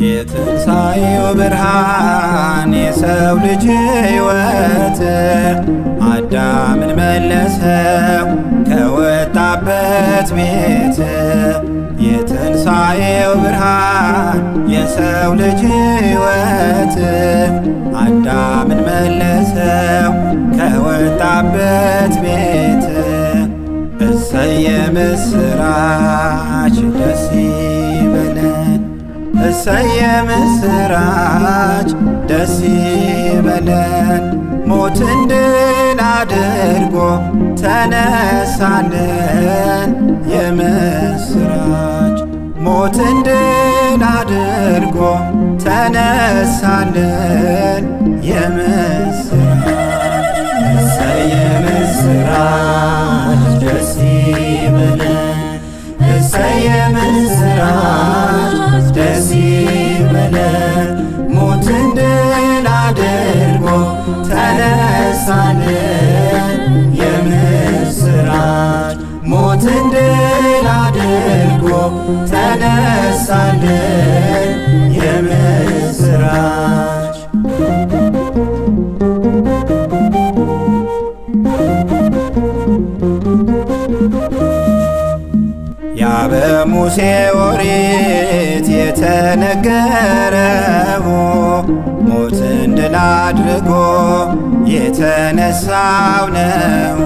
የትንሣኤው ብርሃን የሰው ልጅ ሕይወት አዳምን መለሰው ከወጣበት ቤት። የትንሣኤው ብርሃን የሰው ልጅ ሕይወት አዳምን መለሰው ከወጣበት ቤት። እሰየ ምስራች ደስ ይበለን፣ እሰየ ምስራች ደስ ይበለን። ሞትን ድል አድርጎ ተነሳልን የምስራች። ሞትን ድል አድርጎ ተነሳልን የምስራች። እሰየ ምስራች ደስ ይበለን፣ እሰየ ምስራች ደስ ይበለን። ሞትን ድል አድርጎ ተነሳልን የምስራች። ሞትን ድል አድርጎ ተነሳልን የምስራች። ያ በሙሴ ኦሪት የተነገረው ሞትን ድል አድርጎ የተነሳው ነው።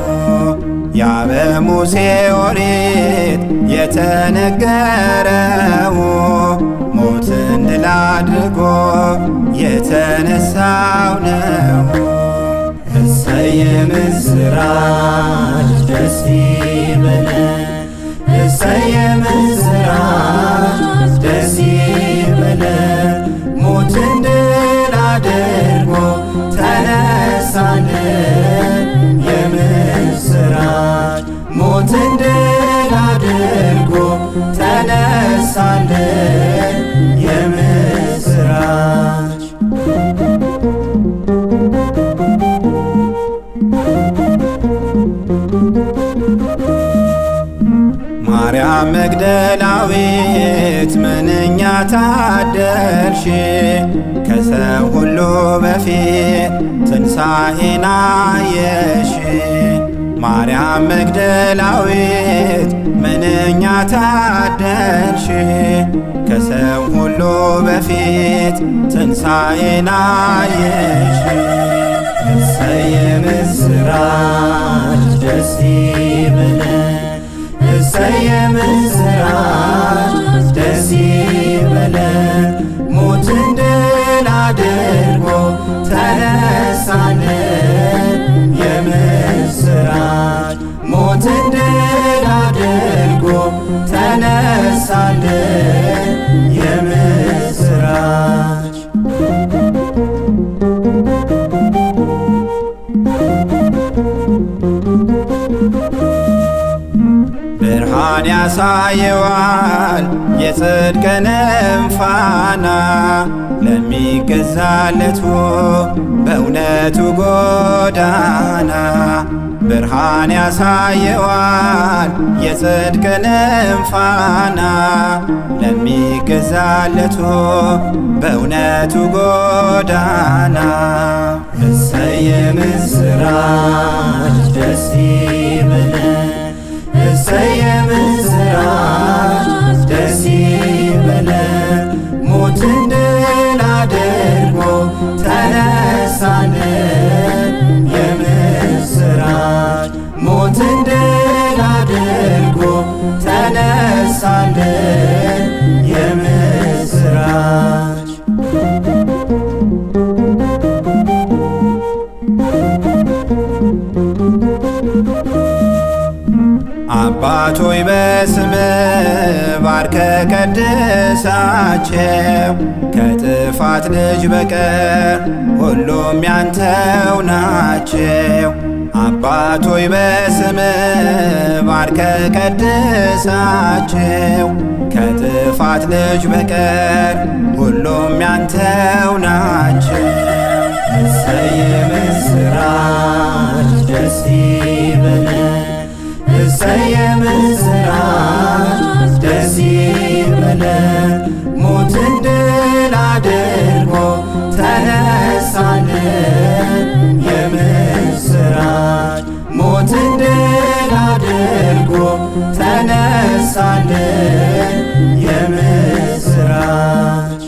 ያ በሙሴ ኦሪት የተነገረው ሞትን ድል አድርጎ የተነሳው ነው። እሰየ ምስራች ደስ ይበለን፣ እሰየ ምስራች ደስ ይበለን። ሞትን ድል አድርጎ ተነሳልን የምስራች። ሞትን ድል አድርጎ ተነሳልን የምስራች። ማርያም መግደላዊት ምንኛ ታደልሽ፣ ከሰው ሁሉ በፊት ትንሣኤን አየሽ። ማርያም መግደላዊት ምንኛ ታደልሽ፣ ከሰው ሁሉ በፊት ትንሣኤን አየሽ። እሰየ ምስራች ደስ ይበለን፣ እሰየ ምስራች ደስ ይበለን። ሞትን ድል አድርጎ ተነሳልን የምስራች። ሞትን ድል አድርጎ ተነሳልን የምስራች። ብርሃን ያሳየዋል የጽድቅንም ፋና ለሚገዛለቱ በእውነቱ ጎዳና። ብርሃን ያሳየዋል የጽድቅንም ፋና ለሚገዛለቱ በእውነቱ ጎዳና። እሰየ ምስራች ደስ ይበለን፣ እሰየ ምስራች ደስ ይበለን። ሞትን ድል አድርጎ ተነሳልን የምስራች። ሞትን ድል አድርጎ ተነሳልን የምስራች። አባት ሆይ በስምህ ባርከ ቀድሳቸው፣ ከጥፋት ልጅ በቀር ሁሉም ያንተው ናቸው። አባት ሆይ በስምህ ባርከ ቀድሳቸው፣ ከጥፋት ልጅ በቀር ሁሉም ያንተው ናቸው። እሰይ የምስራች ደስ ይበለን፣ እሰይ የምስራች ደስ ይበለን፣ ሞትን ድል አድርጎ ተነሳልን። የምስራች ሞትን ድል አድርጎ ተነሳልን። የምስራች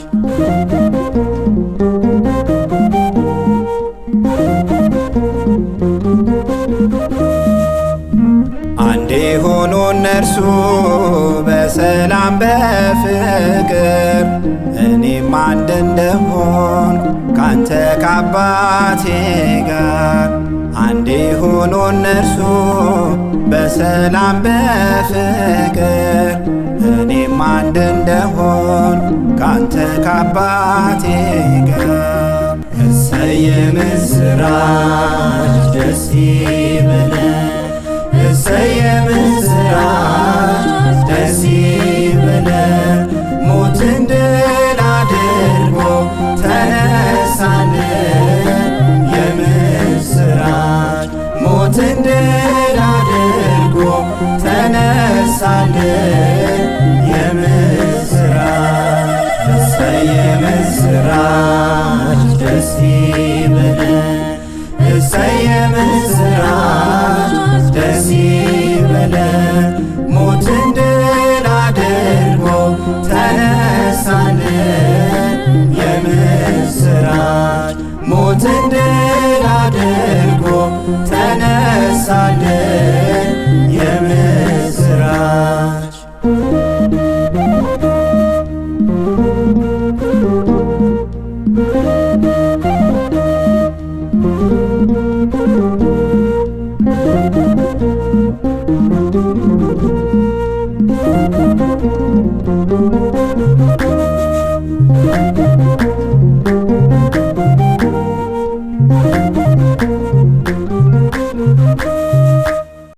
አንዴ ሆኖ እነርሱ በሰላም በፍቅር እኔም አንድ እንደሆን ካንተ ከአባቴ ጋር። አንዴ ሆኖ እነርሱ በሰላም በፍቅር እኔም አንድ እንደሆን ካንተ ከአባቴ ጋር። እሰይ የምስራች ደስ ይበለን፣ እሰይ የምስራች ደስ ይበለን፣ ሞትን ድል አድርጎ ተነሳልን። የምስራች ሞትን ድል አድርጎ ተነሳልን። የምስራች እሰይ የምስራች ደስ ይበለን፣ እሰይ የምስራች ደስ ይበለን፣ ሞትን ድል አድርጎ ተነሳልን። የምስራች ሞትን ድል አድርጎ ተነሳልን። የምስራች